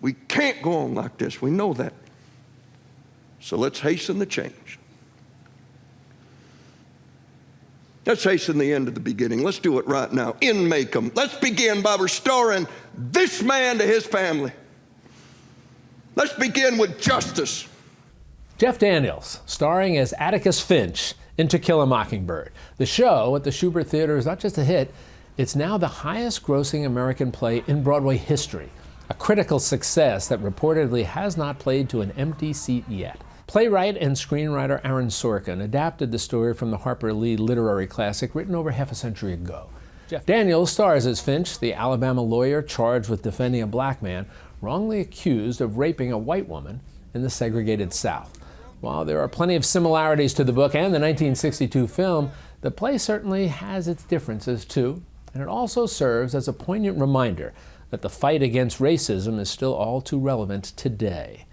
We can't go on like this. We know that. So let's hasten the change. Let's hasten the end of the beginning. Let's do it right now in Macomb. Let's begin by restoring this man to his family. Let's begin with justice. Jeff Daniels, starring as Atticus Finch in To Kill a Mockingbird. The show at the Shubert Theater is not just a hit, it's now the highest grossing American play in Broadway history, a critical success that reportedly has not played to an empty seat yet. Playwright and screenwriter Aaron Sorkin adapted the story from the Harper Lee literary classic written over half a century ago. Jeff Daniels stars as Finch, the Alabama lawyer charged with defending a black man wrongly accused of raping a white woman in the segregated South. While there are plenty of similarities to the book and the 1962 film, the play certainly has its differences too, and it also serves as a poignant reminder that the fight against racism is still all too relevant today.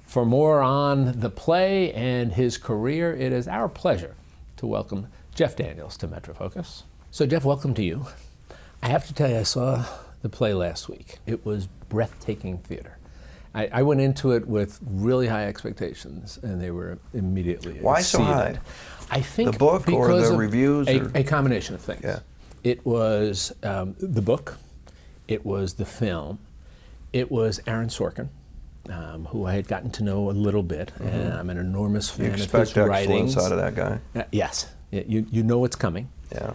For more on the play and his career, it is our pleasure to welcome Jeff Daniels to Metrofocus. So Jeff, welcome to you. I have to tell you, I saw the play last week. It was breathtaking theater. I went into it with really high expectations, and they were immediately Why exceeded. so high? I think the book or the reviews? A combination of things. Yeah. It was the book, it was the film, it was Aaron Sorkin, who I had gotten to know a little bit, and I'm an enormous fan of his writings. You expect excellence out of that guy? Yes, you know what's coming. Yeah.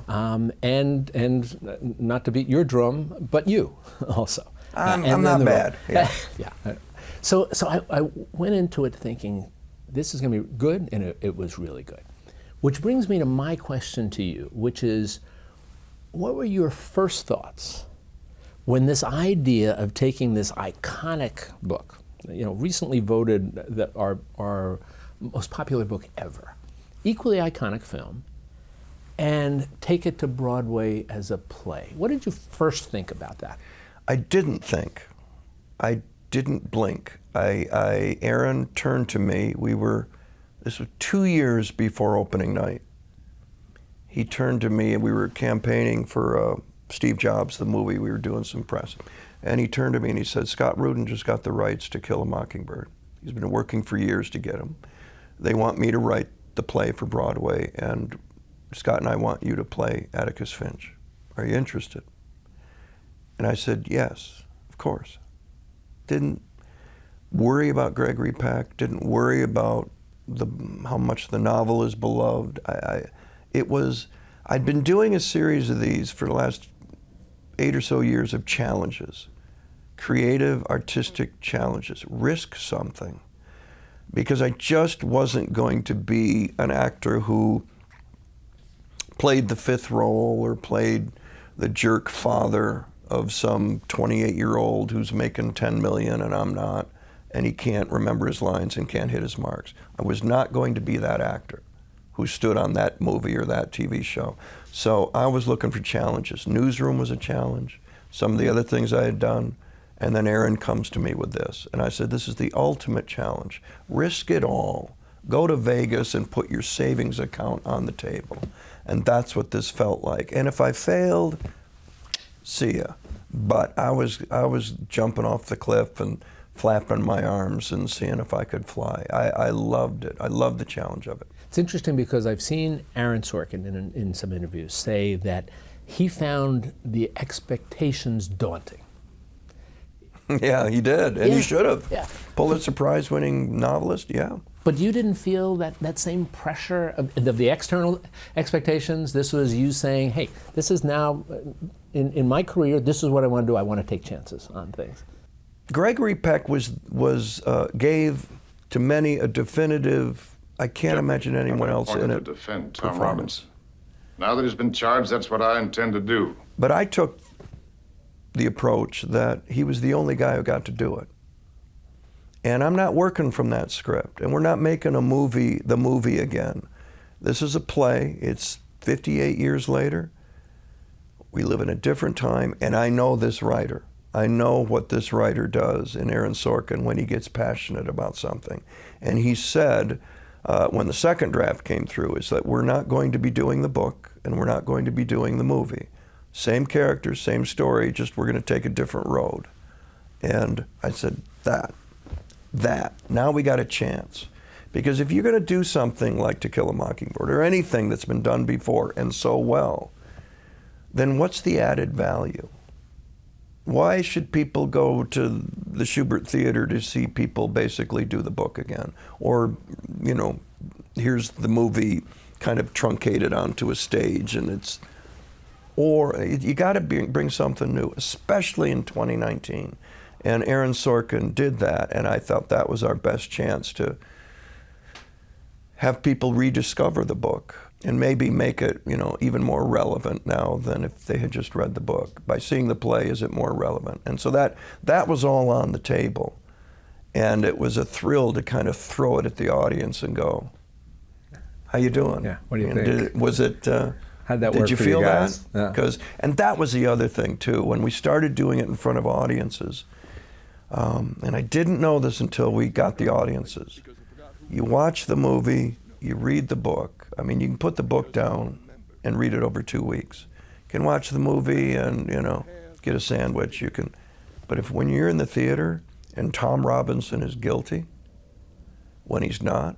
And not to beat your drum, but you also. I'm not bad. Yeah. Yeah. So I went into it thinking this is going to be good, and it was really good. Which brings me to my question to you, which is, what were your first thoughts when this idea of taking this iconic book, recently voted our most popular book ever, equally iconic film, and take it to Broadway as a play? What did you first think about that? I didn't think. I didn't blink. Aaron turned to me. This was 2 years before opening night. He turned to me, and we were campaigning for Steve Jobs, the movie. We were doing some press. And he turned to me and he said, Scott Rudin just got the rights to Kill a Mockingbird. He's been working for years to get them. They want me to write the play for Broadway, and Scott and I want you to play Atticus Finch. Are you interested? And I said, yes, of course. Didn't worry about Gregory Peck, didn't worry about how much the novel is beloved. I'd been doing a series of these for the last 8 or so years of challenges, creative, artistic challenges, risk something, because I just wasn't going to be an actor who played the fifth role or played the jerk father of some 28-year-old who's making $10 million and I'm not, and he can't remember his lines and can't hit his marks. I was not going to be that actor who stood on that movie or that TV show. So I was looking for challenges. Newsroom was a challenge, some of the other things I had done, and then Aaron comes to me with this. And I said, this is the ultimate challenge. Risk it all. Go to Vegas and put your savings account on the table. And that's what this felt like. And if I failed, see ya. But I was jumping off the cliff and flapping my arms and seeing if I could fly. I loved it. I loved the challenge of it. It's interesting because I've seen Aaron Sorkin in some interviews say that he found the expectations daunting. Yeah, he did, and he should have. Yeah. Pulitzer Prize winning novelist, yeah. But you didn't feel that same pressure of the external expectations? This was you saying, hey, this is now, in my career, this is what I want to do. I want to take chances on things. Gregory Peck gave to many a definitive, I can't imagine anyone else in it, to defend Tom Robbins. Now that he's been charged, that's what I intend to do. But I took the approach that he was the only guy who got to do it. And I'm not working from that script, and we're not making the movie again. This is a play. It's 58 years later. We live in a different time, and I know this writer. I know what this writer does in Aaron Sorkin when he gets passionate about something. And he said, when the second draft came through, is that we're not going to be doing the book, and we're not going to be doing the movie. Same characters, same story, just we're going to take a different road. And I said, that. Now we got a chance. Because if you're going to do something like To Kill a Mockingbird or anything that's been done before and so well, then what's the added value? Why should people go to the Shubert Theater to see people basically do the book again? Or, you know, here's the movie kind of truncated onto a stage and it's, or you got to bring something new, especially in 2019. And Aaron Sorkin did that, and I thought that was our best chance to have people rediscover the book and maybe make it, you know, even more relevant now than if they had just read the book. By seeing the play, is it more relevant? And so that was all on the table. And it was a thrill to kind of throw it at the audience and go, how you doing? Yeah, what do you and think? Was it, How'd that work did you for feel you guys? that? Yeah. And that was the other thing too, when we started doing it in front of audiences, and I didn't know this until we got the audiences. You watch the movie, you read the book. I mean, you can put the book down and read it over 2 weeks. You can watch the movie and, you know, get a sandwich. You can, but when you're in the theater and Tom Robinson is guilty when he's not,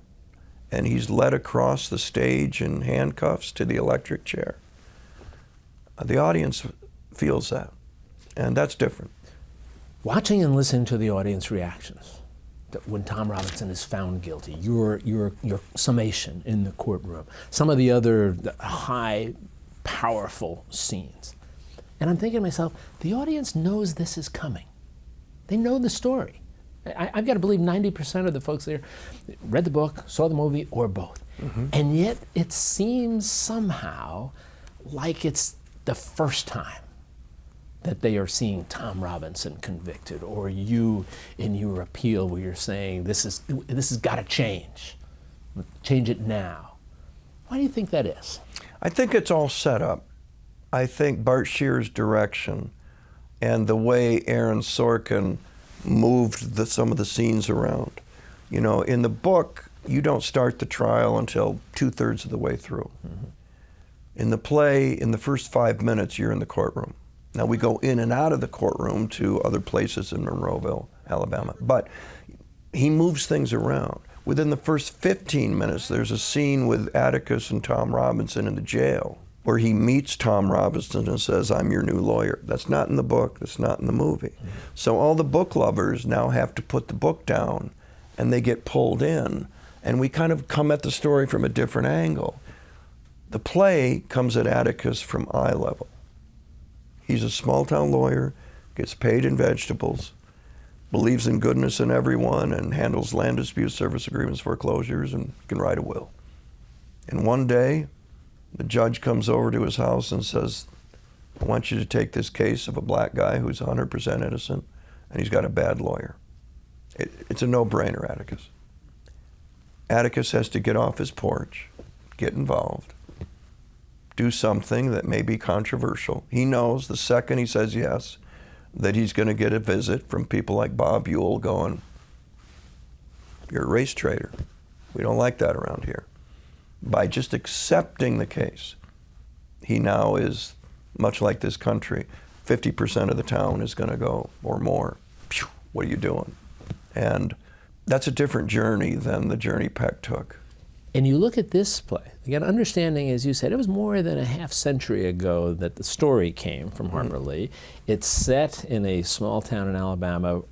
and he's led across the stage in handcuffs to the electric chair, the audience feels that, and that's different. Watching and listening to the audience reactions when Tom Robinson is found guilty, your summation in the courtroom, some of the other high, powerful scenes. And I'm thinking to myself, the audience knows this is coming. They know the story. I've got to believe 90% of the folks there read the book, saw the movie, or both. Mm-hmm. And yet it seems somehow like it's the first time that they are seeing Tom Robinson convicted, or you in your appeal where you're saying this has got to change. Change it now. Why do you think that is? I think it's all set up. I think Bart Shear's direction and the way Aaron Sorkin moved some of the scenes around. You know, in the book, you don't start the trial until 2/3 of the way through. Mm-hmm. In the play, in the first 5 minutes, you're in the courtroom. Now, we go in and out of the courtroom to other places in Monroeville, Alabama, but he moves things around. Within the first 15 minutes, there's a scene with Atticus and Tom Robinson in the jail where he meets Tom Robinson and says, "I'm your new lawyer." That's not in the book, that's not in the movie. Mm-hmm. So all the book lovers now have to put the book down and they get pulled in, and we kind of come at the story from a different angle. The play comes at Atticus from eye level. He's a small-town lawyer, gets paid in vegetables, believes in goodness in everyone, and handles land disputes, service agreements, foreclosures, and can write a will. And one day, the judge comes over to his house and says, "I want you to take this case of a black guy who's 100% innocent, and he's got a bad lawyer." It's a no-brainer, Atticus. Atticus has to get off his porch, get involved, do something that may be controversial. He knows the second he says yes, that he's going to get a visit from people like Bob Ewell going, "You're a race traitor. We don't like that around here." By just accepting the case, he now is, much like this country, 50% of the town is going to go, or more, "Phew, what are you doing?" And that's a different journey than the journey Peck took. And you look at this play, again, understanding, as you said, it was more than a half century ago that the story came from Harper Lee. It's set in a small town in Alabama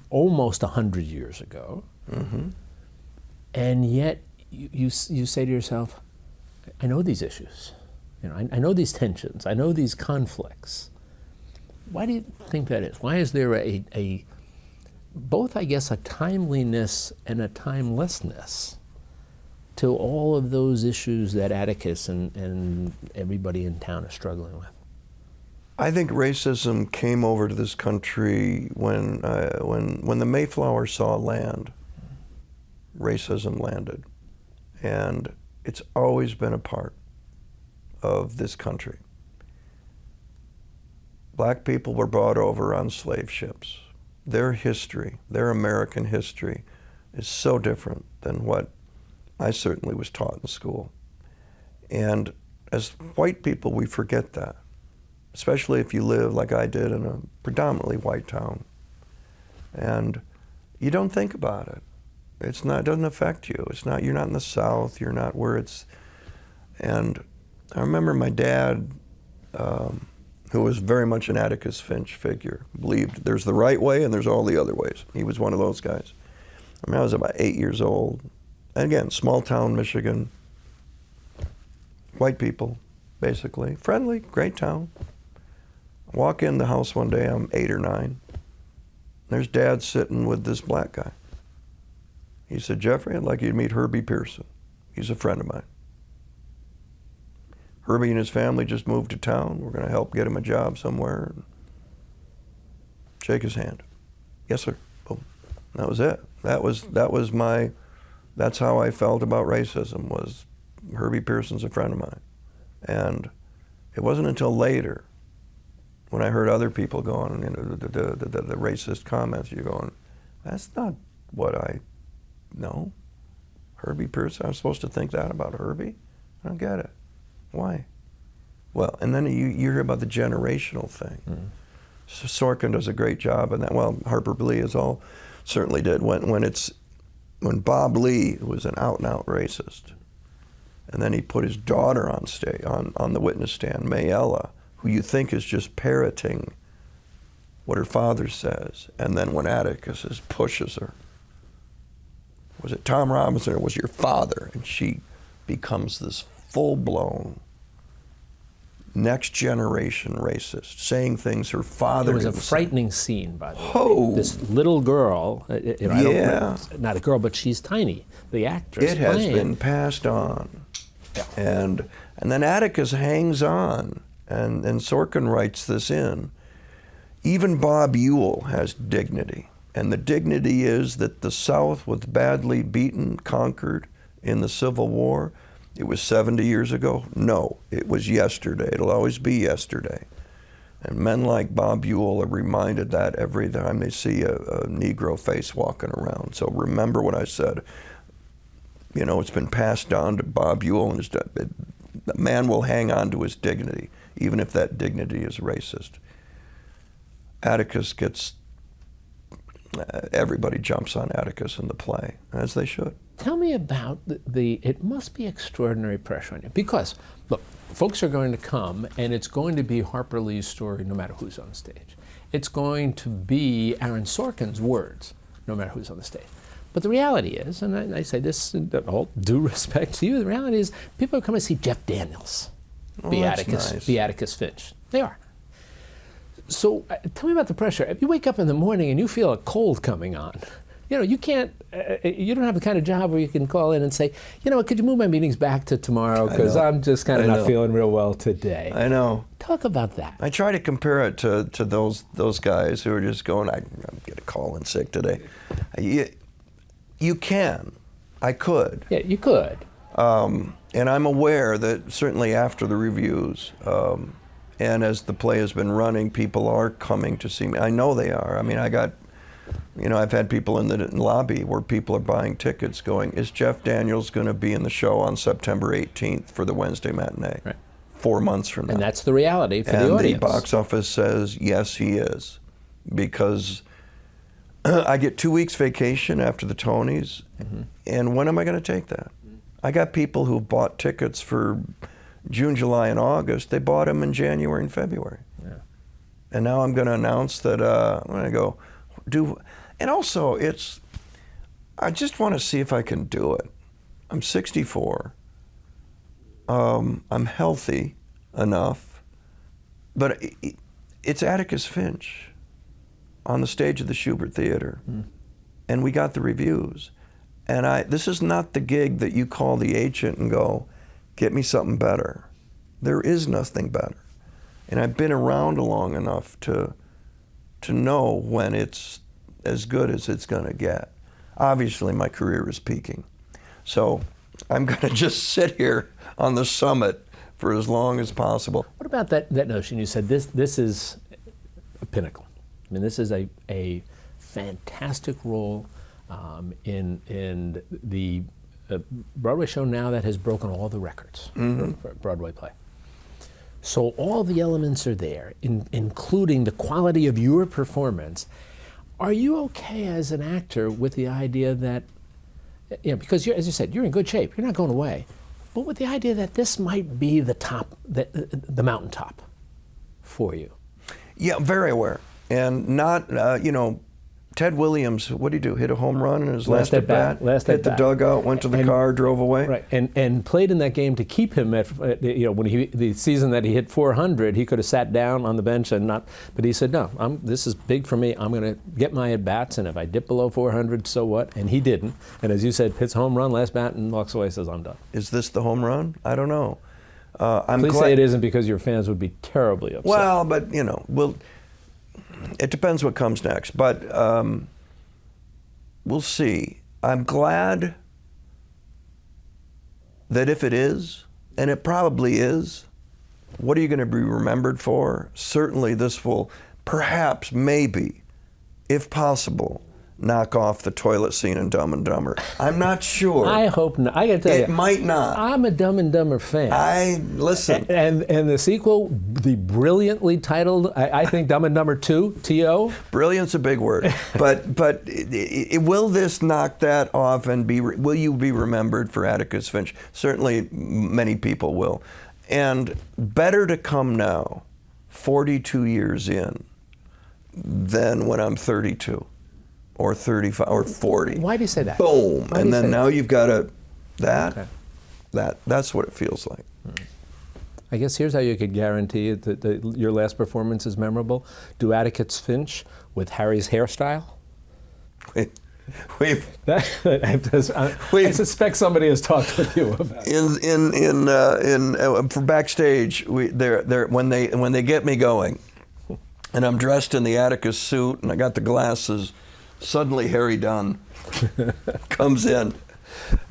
almost 100 years ago. Mm-hmm. And yet you say to yourself, I know these issues. You know, I know these tensions. I know these conflicts. Why do you think that is? Why is there a both, I guess, a timeliness and a timelessness to all of those issues that Atticus and everybody in town is struggling with? I think racism came over to this country when the Mayflower saw land. Racism landed, and it's always been a part of this country. Black people were brought over on slave ships. Their history, their American history, is so different than what I certainly was taught in school. And as white people, we forget that, especially if you live like I did in a predominantly white town. And you don't think about it. It doesn't affect you. You're not in the South, you're not where it's, and I remember my dad, who was very much an Atticus Finch figure, believed there's the right way and there's all the other ways. He was one of those guys. I mean, I was about 8 years old. And again, small town Michigan, white people, basically. Friendly, great town. Walk in the house one day, I'm 8 or 9. There's Dad sitting with this black guy. He said, "Jeffrey, I'd like you to meet Herbie Pearson. He's a friend of mine. Herbie and his family just moved to town. We're going to help get him a job somewhere." Shake his hand. "Yes, sir." Boom. That was it. That's how I felt about racism, was Herbie Pearson's a friend of mine. And it wasn't until later, when I heard other people going, the racist comments, you're going, that's not what I know. Herbie Pearson, I'm supposed to think that about Herbie? I don't get it. Why? Well, and then you hear about the generational thing. Mm-hmm. Sorkin does a great job in that. Well, Harper Lee certainly did. When Bob Lee was an out-and-out racist, and then he put his daughter on stage, on the witness stand, Mayella, who you think is just parroting what her father says, and then when Atticus pushes her, was it Tom Robinson or was it your father? And she becomes this full-blown next generation racist, saying things her father didn't say. It was a frightening scene, by the way. This little girl, not a girl, but she's tiny, the actress. It has been passed on. Yeah. And then Atticus hangs on, and Sorkin writes this in. Even Bob Ewell has dignity, and the dignity is that the South was badly beaten, conquered in the Civil War. It was 70 years ago? No, it was yesterday. It'll always be yesterday. And men like Bob Ewell are reminded that every time they see a Negro face walking around. So remember what I said. You know, it's been passed on to Bob Ewell, and the man will hang on to his dignity, even if that dignity is racist. Atticus gets, everybody jumps on Atticus in the play, as they should. Tell me about it must be extraordinary pressure on you, because, look, folks are going to come, and it's going to be Harper Lee's story no matter who's on stage. It's going to be Aaron Sorkin's words no matter who's on the stage. But the reality is, and I say this in all due respect to you, the reality is people are coming to see Jeff Daniels be Atticus Finch. They are. So tell me about the pressure. If you wake up in the morning and you feel a cold coming on, you know, you can't, you don't have the kind of job where you can call in and say, you know what, could you move my meetings back to tomorrow, because I'm just kind of not feeling real well today. I know. Talk about that. I try to compare it to those guys who are just going, I'm going to call in sick today. You can. I could. Yeah, you could. And I'm aware that certainly after the reviews, and as the play has been running, people are coming to see me. I know they are. I mean, I've had people in the lobby where people are buying tickets going, is Jeff Daniels going to be in the show on September 18th for the Wednesday matinee? Right. 4 months from now. And that's the reality for the audience. And the box office says, yes, he is. Because I get 2 weeks vacation after the Tonys, and when am I going to take that? I got people who bought tickets for June, July, and August. They bought them in January and February. Yeah. And now I'm going to announce that I'm going to go and also I just want to see if I can do it. I'm 64. I'm healthy enough, but it's Atticus Finch on the stage of the Shubert Theater, and we got the reviews. And this is not the gig that you call the agent and go, get me something better. There is nothing better. And I've been around long enough to know when it's as good as it's going to get. Obviously, my career is peaking. So I'm going to just sit here on the summit for as long as possible. What about that notion? You said this is a pinnacle. I mean, this is a fantastic role in the Broadway show now that has broken all the records for a Broadway play. So all the elements are there, including the quality of your performance. Are you okay as an actor with the idea that, because as you said, you're in good shape, you're not going away, but with the idea that this might be the top, the mountaintop for you? Yeah, very aware. And not, Ted Williams, what did he do? Hit a home run in his last at bat? Hit the dugout, went to the car, drove away? Right, and played in that game to keep him at, when the season that he hit 400, he could have sat down on the bench and not, but he said, no, this is big for me. I'm going to get my at-bats, and if I dip below 400, so what? And he didn't. And as you said, hits a home run, last bat, and walks away, says, I'm done. Is this the home run? I don't know. Please say it isn't, because your fans would be terribly upset. Well, but, it depends what comes next, but we'll see. I'm glad that if it is, and it probably is, what are you going to be remembered for? Certainly this will perhaps, maybe, if possible, knock off the toilet scene in Dumb and Dumber. I'm not sure. I hope not. I got to tell you, it might not. I'm a Dumb and Dumber fan. Listen. And the sequel, the brilliantly titled, I think Dumb and Dumber 2, T.O. Brilliant's a big word, but will this knock that off, and will you be remembered for Atticus Finch? Certainly, many people will, and better to come now, 42 years in, than when I'm 32. Or 35, or 40. Why do you say that? Boom, and then now you've got that's what it feels like. I guess here's how you could guarantee that your last performance is memorable. Do Atticus Finch with Harry's hairstyle. I suspect somebody has talked with you about it. For backstage, when they get me going, and I'm dressed in the Atticus suit, and I got the glasses. Suddenly Harry Dunn comes in,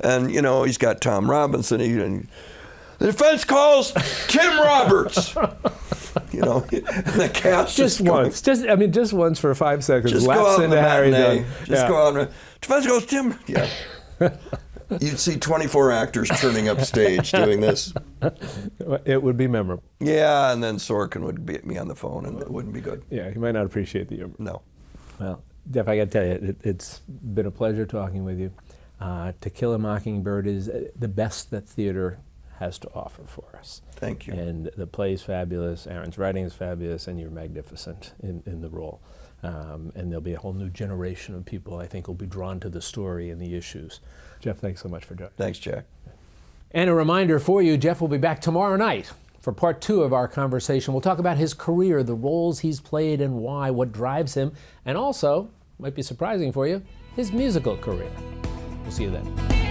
and he's got Tom Robinson. The defense calls Tim Roberts. The cast just once, just once for 5 seconds. Just lapse go out into Harry Dunn. Just go out. Defense calls Tim. Yeah. You'd see 24 actors turning up stage doing this. It would be memorable. Yeah, and then Sorkin would get me on the phone, and it wouldn't be good. Yeah, he might not appreciate the humor. No. Well, Jeff, I got to tell you, it's been a pleasure talking with you. To Kill a Mockingbird is the best that theater has to offer for us. Thank you. And the play is fabulous, Aaron's writing is fabulous, and you're magnificent in the role. And there'll be a whole new generation of people I think will be drawn to the story and the issues. Jeff, thanks so much for joining. Thanks, Jack. And a reminder for you, Jeff will be back tomorrow night for part 2 of our conversation. We'll talk about his career, the roles he's played and why, what drives him, and also, might be surprising for you, his musical career. We'll see you then.